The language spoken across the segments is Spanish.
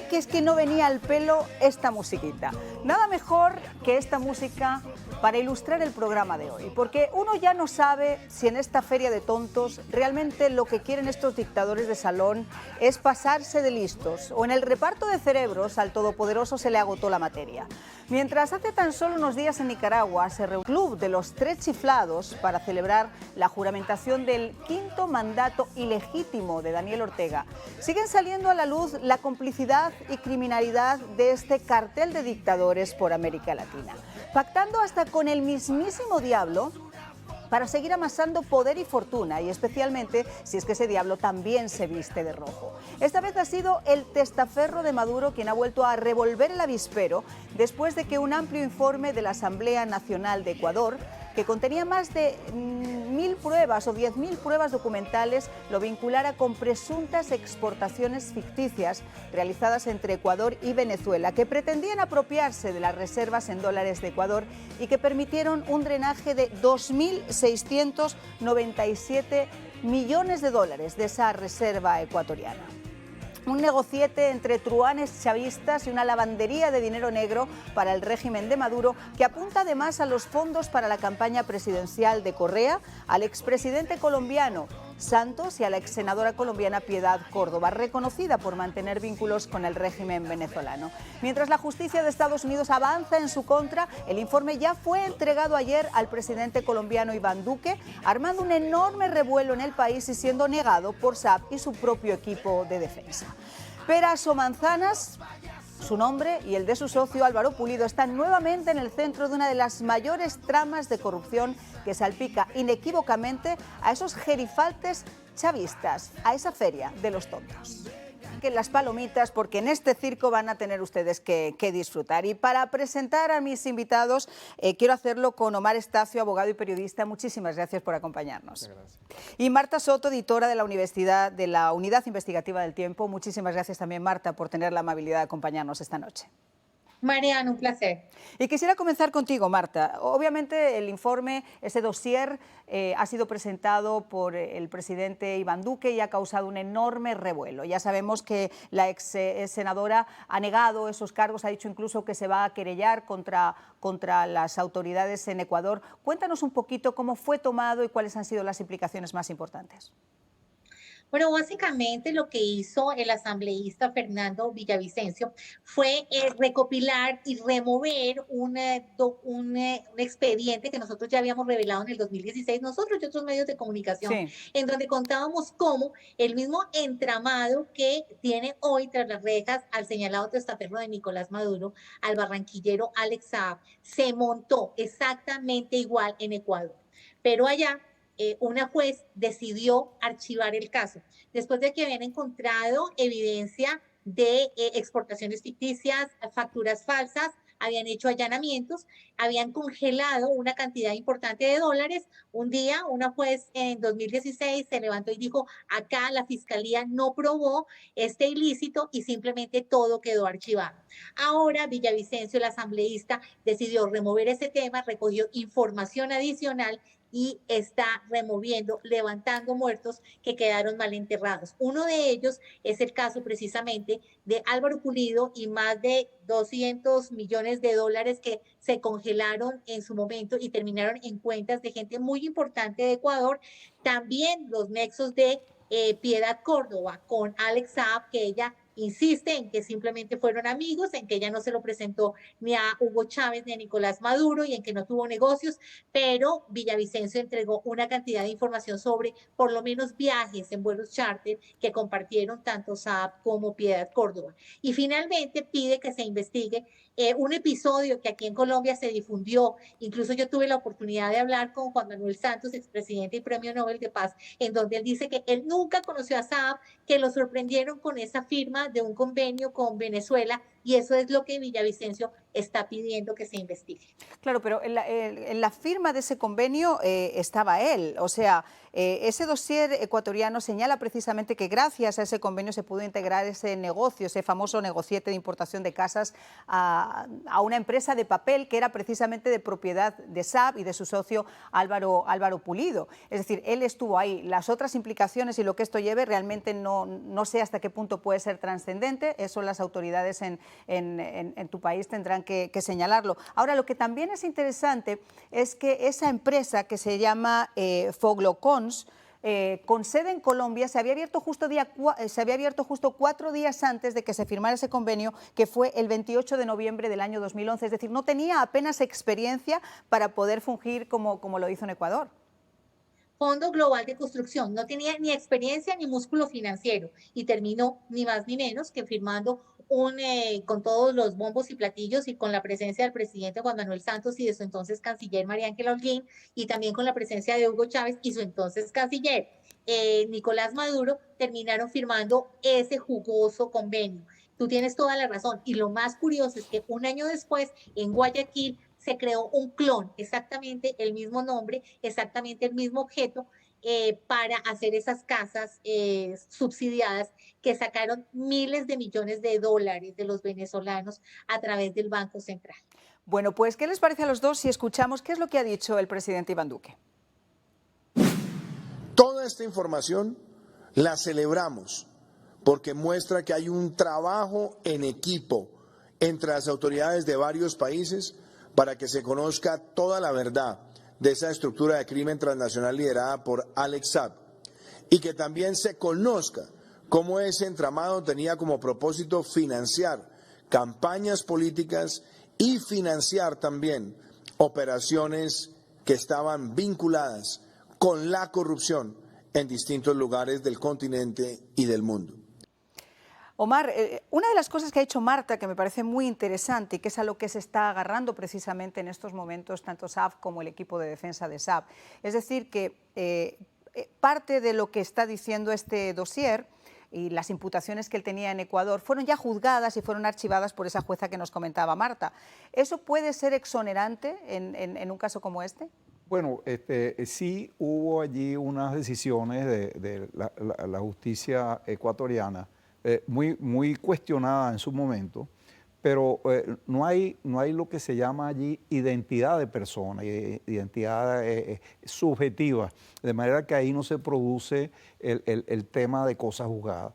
que es que no venía al pelo esta musiquita. Nada mejor que esta música para ilustrar el programa de hoy, porque uno ya no sabe si en esta feria de tontos realmente lo que quieren estos dictadores de salón es pasarse de listos o en el reparto de cerebros al todopoderoso se le agotó la materia. Mientras hace tan solo unos días en Nicaragua se reunió el Club de los Tres Chiflados para celebrar la juramentación del quinto mandato ilegítimo de Daniel Ortega, siguen saliendo a la luz la complicidad y criminalidad de este cartel de dictadores por América Latina, pactando hasta con el mismísimo diablo para seguir amasando poder y fortuna, y especialmente si es que ese diablo también se viste de rojo. Esta vez ha sido el testaferro de Maduro quien ha vuelto a revolver el avispero después de que un amplio informe de la Asamblea Nacional de Ecuador, que contenía más de 1.000 pruebas o 10.000 pruebas documentales, lo vinculara con presuntas exportaciones ficticias realizadas entre Ecuador y Venezuela, que pretendían apropiarse de las reservas en dólares de Ecuador y que permitieron un drenaje de 2.697 millones de dólares de esa reserva ecuatoriana. Un negociete entre truhanes chavistas y una lavandería de dinero negro para el régimen de Maduro, que apunta además a los fondos para la campaña presidencial de Correa, al expresidente colombiano Santos y a la exsenadora colombiana Piedad Córdoba, reconocida por mantener vínculos con el régimen venezolano. Mientras la justicia de Estados Unidos avanza en su contra, el informe ya fue entregado ayer al presidente colombiano Iván Duque, armando un enorme revuelo en el país y siendo negado por SAP y su propio equipo de defensa. Peras o manzanas, su nombre y el de su socio Álvaro Pulido están nuevamente en el centro de una de las mayores tramas de corrupción que salpica inequívocamente a esos gerifaltes chavistas, a esa feria de los tontos. Que las palomitas, porque en este circo van a tener ustedes que disfrutar. Y para presentar a mis invitados, quiero hacerlo con Omar Estacio, abogado y periodista. Muchísimas gracias por acompañarnos. Y Marta Soto, editora de la Unidad Investigativa del Tiempo. Muchísimas gracias también, Marta, por tener la amabilidad de acompañarnos esta noche. Mariana, un placer. Y quisiera comenzar contigo, Marta. Obviamente el informe, ese dossier, ha sido presentado por el presidente Iván Duque y ha causado un enorme revuelo. Ya sabemos que la ex senadora ha negado esos cargos, ha dicho incluso que se va a querellar contra las autoridades en Ecuador. Cuéntanos un poquito cómo fue tomado y cuáles han sido las implicaciones más importantes. Bueno, básicamente lo que hizo el asambleísta Fernando Villavicencio fue recopilar y remover un expediente que nosotros ya habíamos revelado en el 2016, nosotros y otros medios de comunicación, Sí. en donde contábamos cómo el mismo entramado que tiene hoy tras las rejas al señalado testaferro de Nicolás Maduro, al barranquillero Alex Saab, se montó exactamente igual en Ecuador. Pero allá una juez decidió archivar el caso después de que habían encontrado evidencia de exportaciones ficticias, facturas falsas, habían hecho allanamientos, habían congelado una cantidad importante de dólares. Un día, una juez en 2016 se levantó y dijo, acá la fiscalía no probó este ilícito y simplemente todo quedó archivado. Ahora Villavicencio, el asambleísta, decidió remover ese tema, recogió información adicional y está removiendo, levantando muertos que quedaron mal enterrados. Uno de ellos es el caso precisamente de Álvaro Pulido y más de 200 millones de dólares que se congelaron en su momento y terminaron en cuentas de gente muy importante de Ecuador. También los nexos de Piedad Córdoba con Alex Saab, que ella insiste en que simplemente fueron amigos, en que ella no se lo presentó ni a Hugo Chávez ni a Nicolás Maduro y en que no tuvo negocios, pero Villavicencio entregó una cantidad de información sobre por lo menos viajes en vuelos charter que compartieron tanto Saab como Piedad Córdoba. Y finalmente pide que se investigue un episodio que aquí en Colombia se difundió, incluso yo tuve la oportunidad de hablar con Juan Manuel Santos, expresidente y premio Nobel de Paz, en donde él dice que él nunca conoció a Saab, que lo sorprendieron con esa firma de un convenio con Venezuela y eso es lo que Villavicencio está pidiendo que se investigue. Claro, pero en la firma de ese convenio estaba él. O sea, ese dossier ecuatoriano señala precisamente que gracias a ese convenio se pudo integrar ese negocio, ese famoso negociete de importación de casas a una empresa de papel que era precisamente de propiedad de SAP y de su socio Álvaro Pulido. Es decir, él estuvo ahí. Las otras implicaciones y lo que esto lleve realmente no sé hasta qué punto puede ser trascendente. Eso las autoridades en tu país tendrán que señalarlo. Ahora, lo que también es interesante es que esa empresa que se llama Foglocons, con sede en Colombia, se había abierto justo 4 días antes de que se firmara ese convenio, que fue el 28 de noviembre del año 2011. Es decir, no tenía apenas experiencia para poder fungir como lo hizo en Ecuador. Fondo Global de Construcción, no tenía ni experiencia ni músculo financiero y terminó ni más ni menos que firmando con todos los bombos y platillos y con la presencia del presidente Juan Manuel Santos y de su entonces canciller María Ángela Holguín y también con la presencia de Hugo Chávez y su entonces canciller Nicolás Maduro, terminaron firmando ese jugoso convenio. Tú tienes toda la razón y lo más curioso es que un año después en Guayaquil se creó un clon, exactamente el mismo nombre, exactamente el mismo objeto, para hacer esas casas subsidiadas que sacaron miles de millones de dólares de los venezolanos a través del Banco Central. Bueno, pues, ¿qué les parece a los dos si escuchamos qué es lo que ha dicho el presidente Iván Duque? Toda esta información la celebramos porque muestra que hay un trabajo en equipo entre las autoridades de varios países para que se conozca toda la verdad de esa estructura de crimen transnacional liderada por Alex Saab y que también se conozca cómo ese entramado tenía como propósito financiar campañas políticas y financiar también operaciones que estaban vinculadas con la corrupción en distintos lugares del continente y del mundo. Omar, una de las cosas que ha hecho Marta que me parece muy interesante y que es a lo que se está agarrando precisamente en estos momentos tanto SAP como el equipo de defensa de SAP, es decir, que parte de lo que está diciendo este dossier y las imputaciones que él tenía en Ecuador fueron ya juzgadas y fueron archivadas por esa jueza que nos comentaba Marta. ¿Eso puede ser exonerante en un caso como este? Bueno, sí hubo allí unas decisiones de la justicia ecuatoriana muy cuestionada en su momento, pero no hay lo que se llama allí identidad de persona, identidad subjetiva, de manera que ahí no se produce el tema de cosas juzgadas.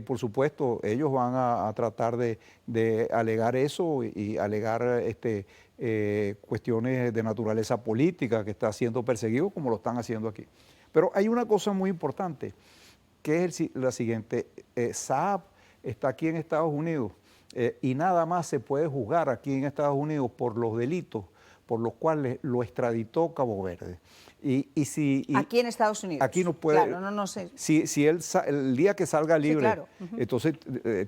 Por supuesto, ellos van a tratar de alegar eso y alegar cuestiones de naturaleza política, que está siendo perseguido como lo están haciendo aquí. Pero hay una cosa muy importante, que es la siguiente. Saab está aquí en Estados Unidos y nada más se puede juzgar aquí en Estados Unidos por los delitos por los cuales lo extraditó Cabo Verde. Aquí en Estados Unidos. Aquí no puede. Claro, no sé. Si él, el día que salga libre, sí, claro. Entonces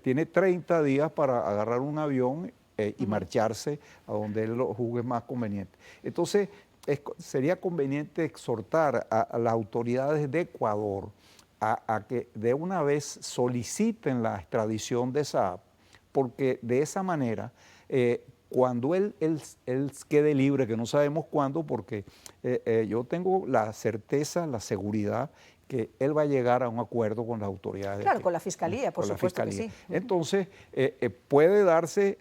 tiene 30 días para agarrar un avión y marcharse a donde él lo juzgue más conveniente. Entonces, sería conveniente exhortar a las autoridades de Ecuador a que de una vez soliciten la extradición de Saab, porque de esa manera, cuando él quede libre, que no sabemos cuándo, porque yo tengo la certeza, la seguridad, que él va a llegar a un acuerdo con las autoridades. Claro, con la Fiscalía, por supuesto que sí. Entonces, puede darse,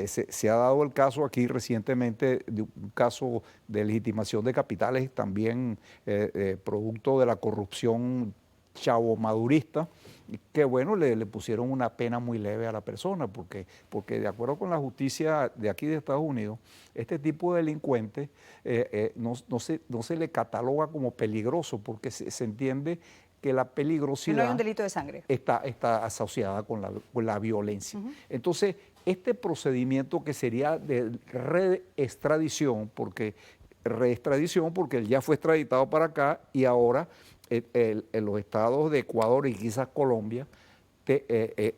se ha dado el caso aquí recientemente, de un caso de legitimación de capitales, también producto de la corrupción chavo-madurista, que bueno, le pusieron una pena muy leve a la persona, porque de acuerdo con la justicia de aquí de Estados Unidos, este tipo de delincuente no se le cataloga como peligroso, porque se entiende que la peligrosidad... Que no hay un delito de sangre. Está asociada con la violencia. Entonces, este procedimiento que sería de reextradición, porque él ya fue extraditado para acá y ahora los estados de Ecuador y quizás Colombia,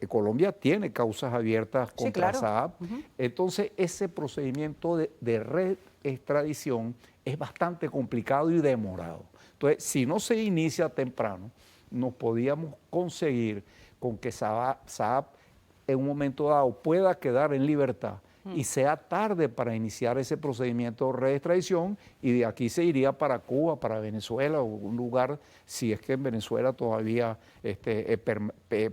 Colombia tiene causas abiertas contra Saab. Entonces, ese procedimiento de reextradición es bastante complicado y demorado. Entonces, si no se inicia temprano, nos podíamos conseguir con que Saab en un momento dado pueda quedar en libertad y sea tarde para iniciar ese procedimiento de extradición, y de aquí se iría para Cuba, para Venezuela, o un lugar, si es que en Venezuela todavía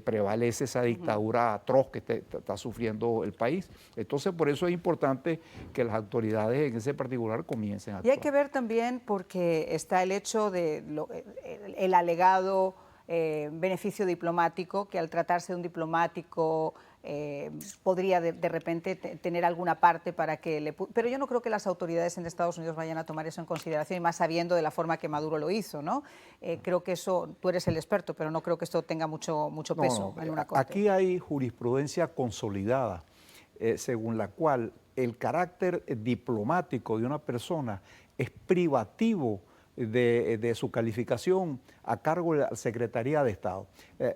prevalece esa dictadura atroz que está sufriendo el país. Entonces, por eso es importante que las autoridades en ese particular comiencen a actuar. Y hay que ver también, porque está el hecho de el alegado beneficio diplomático, que al tratarse de un diplomático podría de repente tener alguna parte para que pero yo no creo que las autoridades en Estados Unidos vayan a tomar eso en consideración, y más sabiendo de la forma que Maduro lo hizo, ¿no? Creo que eso, tú eres el experto, pero no creo que esto tenga mucho peso en una corte. Aquí hay jurisprudencia consolidada, según la cual el carácter diplomático de una persona es privativo de su calificación a cargo de la Secretaría de Estado.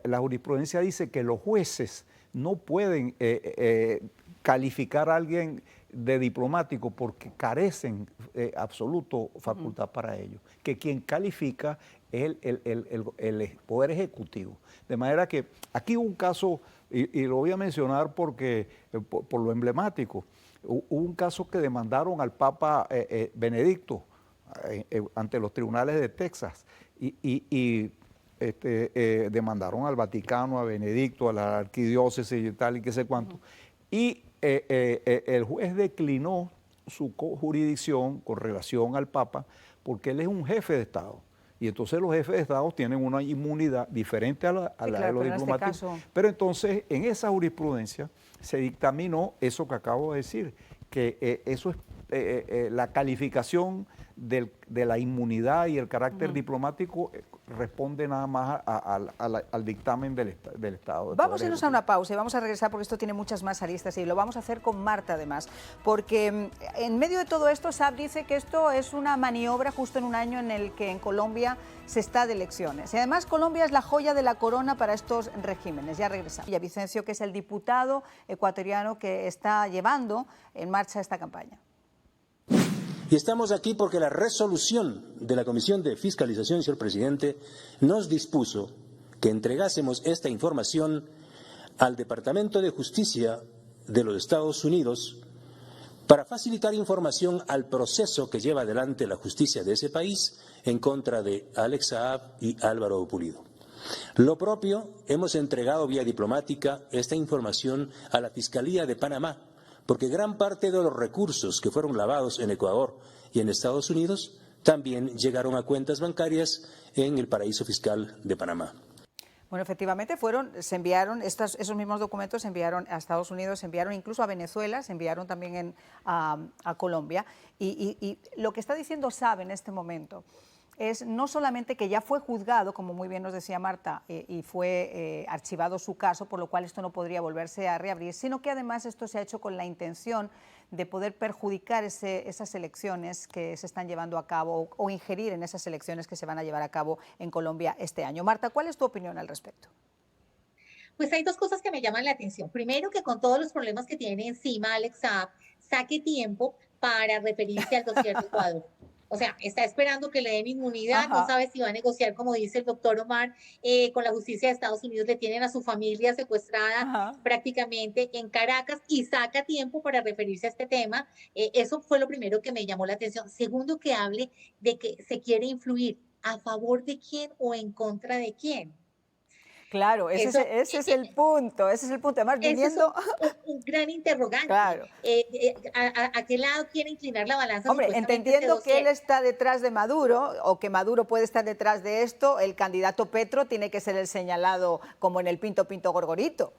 La jurisprudencia dice que los jueces no pueden calificar a alguien de diplomático porque carecen absoluto facultad para ello, que quien califica es el Poder Ejecutivo. De manera que aquí hubo un caso, y lo voy a mencionar porque por lo emblemático, hubo un caso que demandaron al Papa Benedicto ante los tribunales de Texas, y demandaron al Vaticano, a Benedicto, a la arquidiócesis y tal, y qué sé cuánto. Y el juez declinó su jurisdicción con relación al Papa porque él es un jefe de Estado. Y entonces los jefes de Estado tienen una inmunidad diferente a la de los diplomáticos. Pero entonces en esa jurisprudencia se dictaminó eso que acabo de decir, que eso es la calificación de la inmunidad y el carácter diplomático responde nada más al dictamen del Estado. Vamos a irnos a una pausa y vamos a regresar porque esto tiene muchas más aristas, y lo vamos a hacer con Marta además, porque en medio de todo esto Saab dice que esto es una maniobra justo en un año en el que en Colombia se está de elecciones. Y además Colombia es la joya de la corona para estos regímenes. Ya regresamos. Y Vicencio, que es el diputado ecuatoriano que está llevando en marcha esta campaña. Y estamos aquí porque la resolución de la Comisión de Fiscalización, señor presidente, nos dispuso que entregásemos esta información al Departamento de Justicia de los Estados Unidos para facilitar información al proceso que lleva adelante la justicia de ese país en contra de Alex Saab y Álvaro Pulido. Lo propio, hemos entregado vía diplomática esta información a la Fiscalía de Panamá, porque gran parte de los recursos que fueron lavados en Ecuador y en Estados Unidos también llegaron a cuentas bancarias en el paraíso fiscal de Panamá. Bueno, efectivamente se enviaron, esos mismos documentos se enviaron a Estados Unidos, se enviaron incluso a Venezuela, se enviaron también a Colombia. Y lo que está diciendo Saab en este momento es no solamente que ya fue juzgado, como muy bien nos decía Marta, y fue archivado su caso, por lo cual esto no podría volverse a reabrir, sino que además esto se ha hecho con la intención de poder perjudicar esas elecciones que se están llevando a cabo o ingerir en esas elecciones que se van a llevar a cabo en Colombia este año. Marta, ¿cuál es tu opinión al respecto? Pues hay dos cosas que me llaman la atención. Primero, que con todos los problemas que tiene encima Alex Saab, saque tiempo para referirse al dossier de Ecuador. O sea, está esperando que le den inmunidad, no sabe si va a negociar, como dice el doctor Omar, con la justicia de Estados Unidos. Le tienen a su familia secuestrada prácticamente en Caracas y saca tiempo para referirse a este tema. Eso fue lo primero que me llamó la atención. Segundo, que hable de que se quiere influir a favor de quién o en contra de quién. Claro, ese es el punto, ese es el punto. Además, viniendo... es un gran interrogante. Claro. ¿A qué lado quiere inclinar la balanza? Hombre, entendiendo que él está detrás de Maduro, o que Maduro puede estar detrás de esto, el candidato Petro tiene que ser el señalado como en el Pinto Pinto Gorgorito.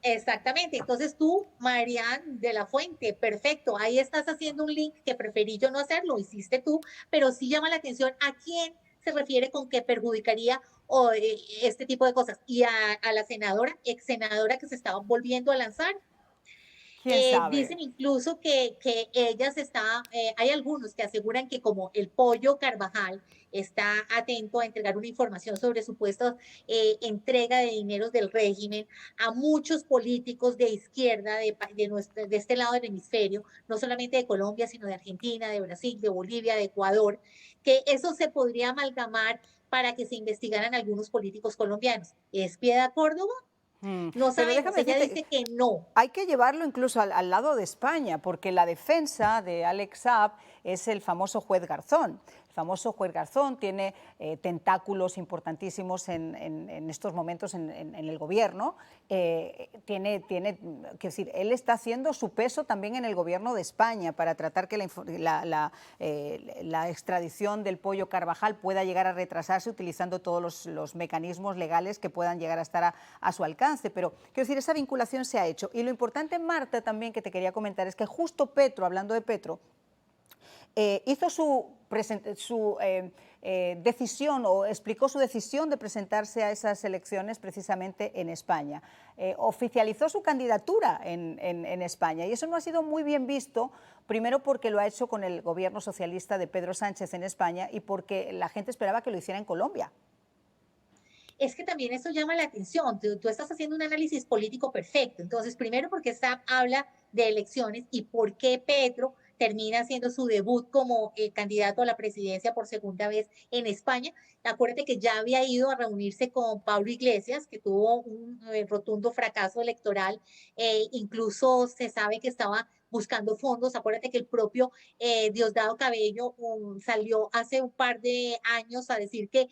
Exactamente. Entonces tú, Marian de la Fuente, perfecto. Ahí estás haciendo un link que preferí yo no hacerlo, hiciste tú, pero sí llama la atención a quién se refiere con que perjudicaría o este tipo de cosas. Y a la senadora, ex senadora que se estaba volviendo a lanzar. Dicen incluso que ella hay algunos que aseguran que como el Pollo Carvajal está atento a entregar una información sobre supuestas entrega de dineros del régimen a muchos políticos de izquierda de este lado del hemisferio, no solamente de Colombia, sino de Argentina, de Brasil, de Bolivia, de Ecuador, que eso se podría amalgamar para que se investigaran algunos políticos colombianos. ¿Es Piedad Córdoba? No Pero sabemos, déjame ella decirte, dice que no. hay que llevarlo incluso al lado de España, porque la defensa de Alex Saab es el famoso juez Garzón. El famoso juez Garzón tiene tentáculos importantísimos en estos momentos en el gobierno. Quiero decir, él está haciendo su peso también en el gobierno de España para tratar que la extradición del Pollo Carvajal pueda llegar a retrasarse utilizando todos los mecanismos legales que puedan llegar a estar a su alcance. Pero quiero decir, esa vinculación se ha hecho. Y lo importante, Marta, también que te quería comentar es que justo Petro, hablando de Petro, hizo su decisión o explicó su decisión de presentarse a esas elecciones precisamente en España. Oficializó su candidatura en España y eso no ha sido muy bien visto, primero porque lo ha hecho con el gobierno socialista de Pedro Sánchez en España y porque la gente esperaba que lo hiciera en Colombia. Es que también eso llama la atención. Tú estás haciendo un análisis político perfecto. Entonces, primero porque SAP habla de elecciones y por qué Petro termina haciendo su debut como candidato a la presidencia por segunda vez en España. Acuérdate que ya había ido a reunirse con Pablo Iglesias, que tuvo un rotundo fracaso electoral. Incluso se sabe que estaba buscando fondos. Acuérdate que el propio Diosdado Cabello salió hace un par de años a decir que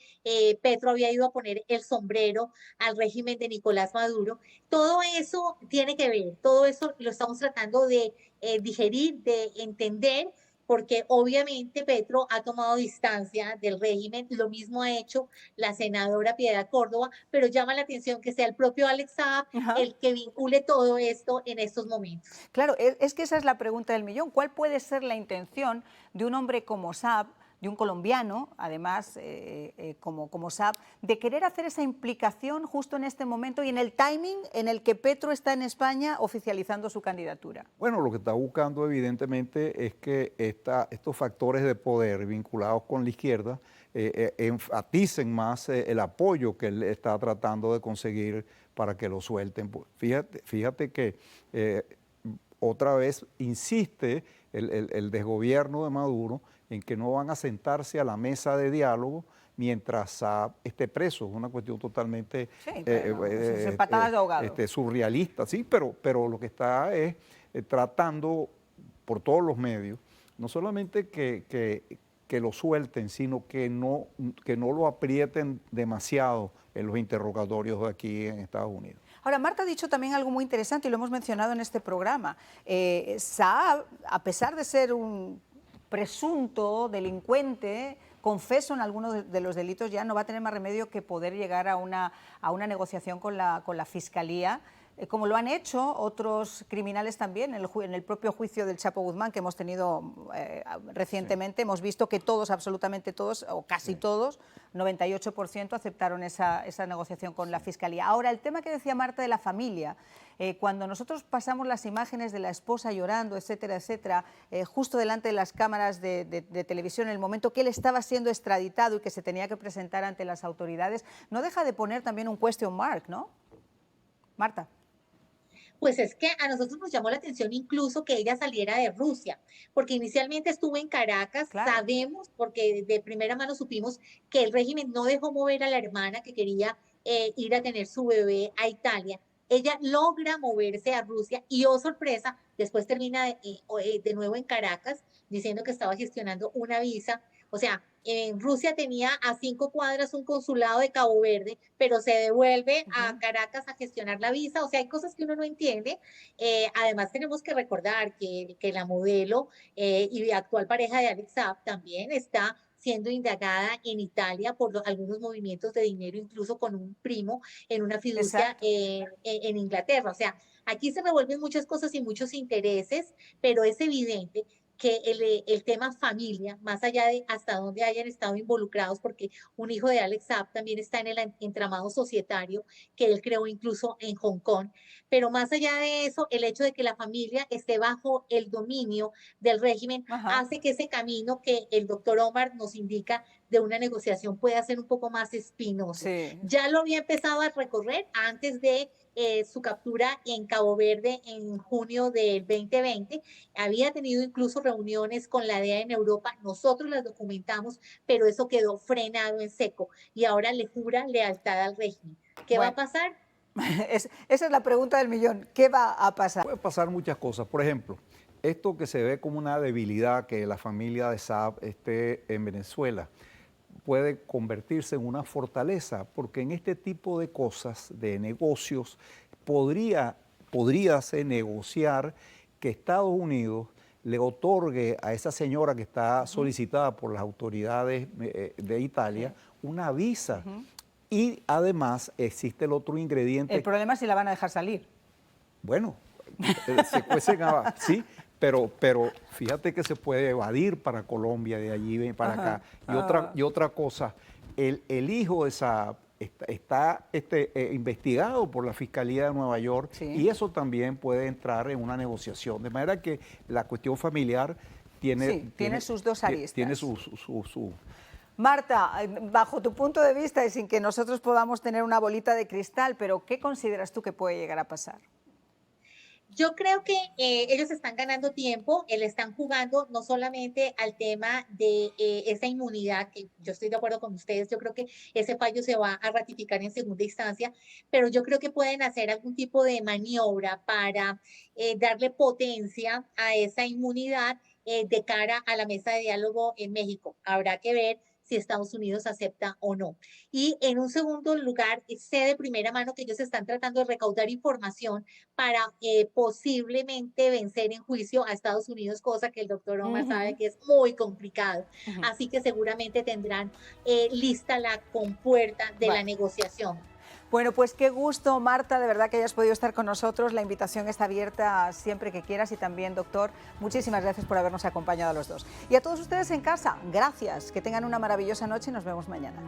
Petro había ido a poner el sombrero al régimen de Nicolás Maduro. Todo eso tiene que ver, todo eso lo estamos tratando de digerir, de entender, porque obviamente Petro ha tomado distancia del régimen, lo mismo ha hecho la senadora Piedad Córdoba, pero llama la atención que sea el propio Alex Saab el que vincule todo esto en estos momentos. Claro, es que esa es la pregunta del millón. ¿Cuál puede ser la intención de un hombre como Saab, de un colombiano, además, como Saab, de querer hacer esa implicación justo en este momento y en el timing en el que Petro está en España oficializando su candidatura? Bueno, lo que está buscando evidentemente es que estos factores de poder vinculados con la izquierda enfaticen más el apoyo que él está tratando de conseguir para que lo suelten. Fíjate que otra vez insiste el desgobierno de Maduro en que no van a sentarse a la mesa de diálogo mientras Saab esté preso. Es una cuestión totalmente patadas de ahogado. Surrealista, sí, pero lo que está es tratando por todos los medios, no solamente que lo suelten, sino que no lo aprieten demasiado en los interrogatorios de aquí en Estados Unidos. Ahora, Marta ha dicho también algo muy interesante y lo hemos mencionado en este programa. Saab, a pesar de ser un presunto delincuente, confeso en algunos de los delitos, ya no va a tener más remedio que poder llegar a una negociación con la Fiscalía, como lo han hecho otros criminales también en el propio juicio del Chapo Guzmán que hemos tenido recientemente. Sí. Hemos visto que todos, absolutamente todos, o casi todos, 98% aceptaron esa negociación con la Fiscalía. Ahora, el tema que decía Marta de la familia, cuando nosotros pasamos las imágenes de la esposa llorando, etcétera, etcétera, justo delante de las cámaras de televisión, en el momento que él estaba siendo extraditado y que se tenía que presentar ante las autoridades, no deja de poner también un question mark, ¿no? Marta. Pues es que a nosotros nos llamó la atención incluso que ella saliera de Rusia, porque inicialmente estuvo en Caracas, claro. Sabemos, porque de primera mano supimos que el régimen no dejó mover a la hermana que quería ir a tener su bebé a Italia. Ella logra moverse a Rusia y, oh sorpresa, después termina de nuevo en Caracas diciendo que estaba gestionando una visa. O sea, en Rusia tenía a 5 cuadras un consulado de Cabo Verde, pero se devuelve a Caracas a gestionar la visa. O sea, hay cosas que uno no entiende. Además, tenemos que recordar que la modelo y actual pareja de Alex Saab también está siendo indagada en Italia por algunos movimientos de dinero, incluso con un primo en una fiducia en Inglaterra. O sea, aquí se revuelven muchas cosas y muchos intereses, pero es evidente que el tema familia, más allá de hasta dónde hayan estado involucrados, porque un hijo de Alex Saab también está en el entramado societario que él creó incluso en Hong Kong, pero más allá de eso, el hecho de que la familia esté bajo el dominio del régimen hace que ese camino que el doctor Omar nos indica de una negociación pueda ser un poco más espinoso. Sí. Ya lo había empezado a recorrer antes de su captura en Cabo Verde en junio del 2020. Había tenido incluso reuniones con la DEA en Europa, nosotros las documentamos, pero eso quedó frenado en seco y ahora le jura lealtad al régimen. ¿Qué va a pasar? Esa es la pregunta del millón. ¿Qué va a pasar? Puede pasar muchas cosas. Por ejemplo, esto que se ve como una debilidad que la familia de Saab esté en Venezuela puede convertirse en una fortaleza, porque en este tipo de cosas, de negocios, podríase negociar que Estados Unidos le otorgue a esa señora que está solicitada por las autoridades de Italia una visa. Y además existe el otro ingrediente. El problema es si la van a dejar salir. Bueno, se cuecen sí, pero fíjate que se puede evadir para Colombia, de allí para acá. Y otra cosa, el hijo de Saab está investigado por la Fiscalía de Nueva York, y eso también puede entrar en una negociación. De manera que la cuestión familiar tiene sus dos aristas. Tiene su Marta, bajo tu punto de vista y sin que nosotros podamos tener una bolita de cristal, pero ¿qué consideras tú que puede llegar a pasar? Yo creo que ellos están ganando tiempo, le están jugando no solamente al tema de esa inmunidad, que yo estoy de acuerdo con ustedes, yo creo que ese fallo se va a ratificar en segunda instancia, pero yo creo que pueden hacer algún tipo de maniobra para darle potencia a esa inmunidad de cara a la mesa de diálogo en México. Habrá que ver si Estados Unidos acepta o no. Y en un segundo lugar, sé de primera mano que ellos están tratando de recaudar información para posiblemente vencer en juicio a Estados Unidos, cosa que el doctor Omar sabe que es muy complicado. Así que seguramente tendrán lista la compuerta de la negociación. Bueno, pues qué gusto, Marta, de verdad que hayas podido estar con nosotros. La invitación está abierta siempre que quieras, y también, doctor, muchísimas gracias por habernos acompañado a los dos. Y a todos ustedes en casa, gracias, que tengan una maravillosa noche y nos vemos mañana.